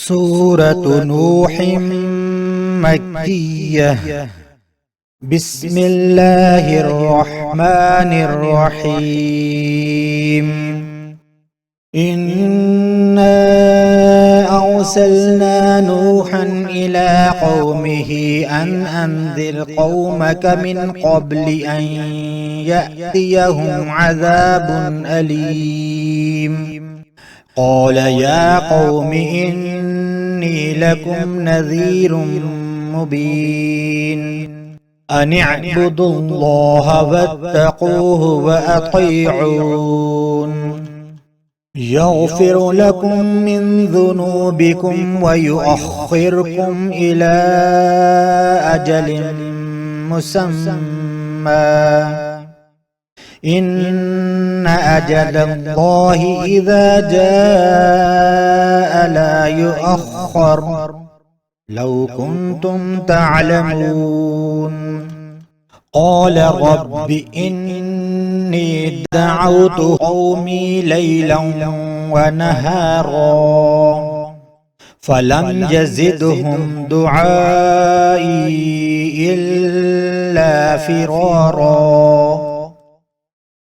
سورة نوح مكية. بسم الله الرحمن الرحيم. إنا أرسلنا نوحا إلى قومه أن أنذر قومك من قبل أن يأتيهم عذاب أليم. قال يا قوم إني لكم نذير مبين. أن اعبدوا الله واتقوه وأطيعون. يغفر لكم من ذنوبكم ويؤخركم إلى أجل مسمى. إن أجل الله إذا جاء لا يؤخر لو كنتم تعلمون. قال رب إني دعوت قومي ليلا ونهارا فلم يزدهم دعائي إلا فرارا.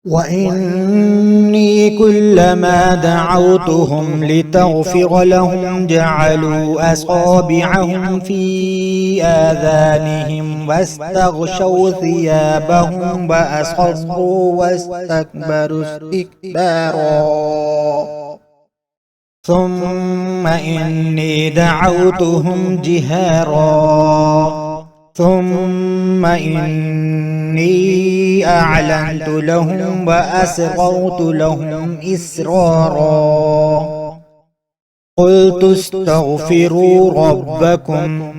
وإني كلما دعوتهم لتغفر لهم جعلوا أصابعهم في آذانهم واستغشوا ثيابهم وأصروا واستكبروا استكبارا. ثم إني دعوتهم جهارا ثم إني أعلنت لهم وأسررت لهم إسرارا. قلت استغفروا ربكم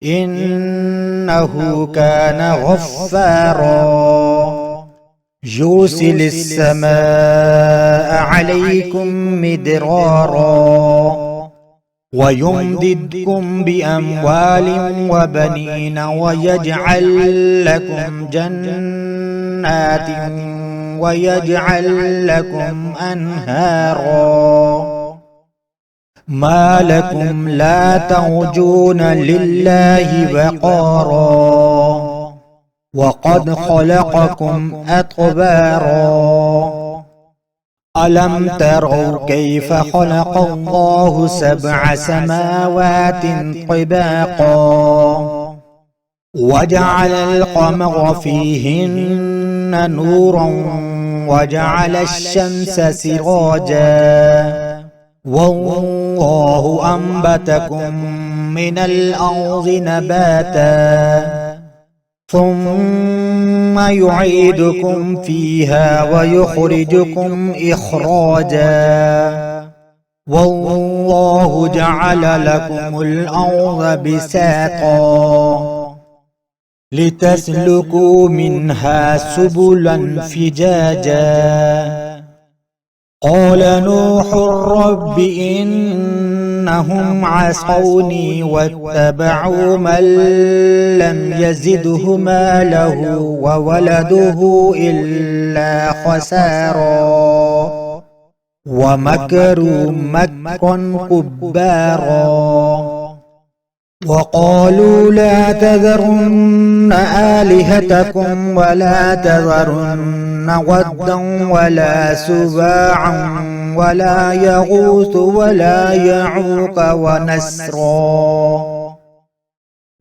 إنه كان غفارا. يرسل السماء عليكم مدرارا ويمددكم بأموال وبنين ويجعل لكم جنات ويجعل لكم أنهارا. ما لكم لا ترجون لله وقارا وقد خلقكم أطوارا. ألم تروا كيف خلق الله سبع سماوات طباقا وجعل القمر فيهن نورا وجعل الشمس سراجا والله أنبتكم من الأرض نباتا ثم يعيدكم فيها ويخرجكم إخراجا. والله جعل لكم الأرض بساطا لتسلكوا منها سبلا فجاجا. قال نوح رب إنهم عصوني واتبعوا من لم يزده ماله وولده إلا خسارا ومكروا مكرا كبارا. وقالوا لا تذرن آلهتكم ولا تذرن ودا ولا سواعا ولا يغوث ولا يعوق ونسرا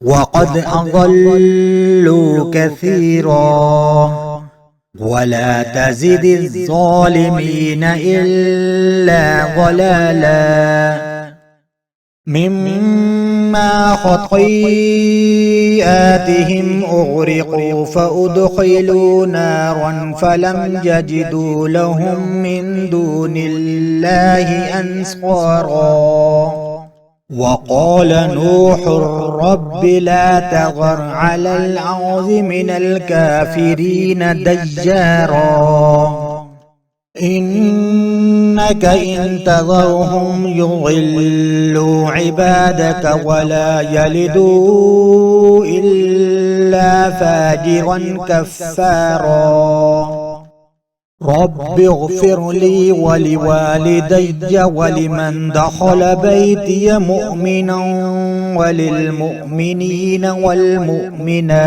وقد أضلوا كثيرا ولا تزد الظالمين إلا ضلالا. مما خطيئاتهم أغرقوا فأدخلوا نارا فلم يجدوا لهم من دون الله أنصارا. وقال نوح رب لا تذر على الأرض من الكافرين ديارا إنك إن تذرهم يضلوا عبادك ولا يلدوا إلا فاجرا كفارا. رب اغفر لي ولوالدي ولمن دخل بيتي مؤمنا وللمؤمنين والمؤمنات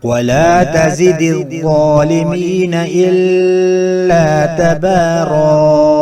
ولا تزد الظالمين إلا تبارا.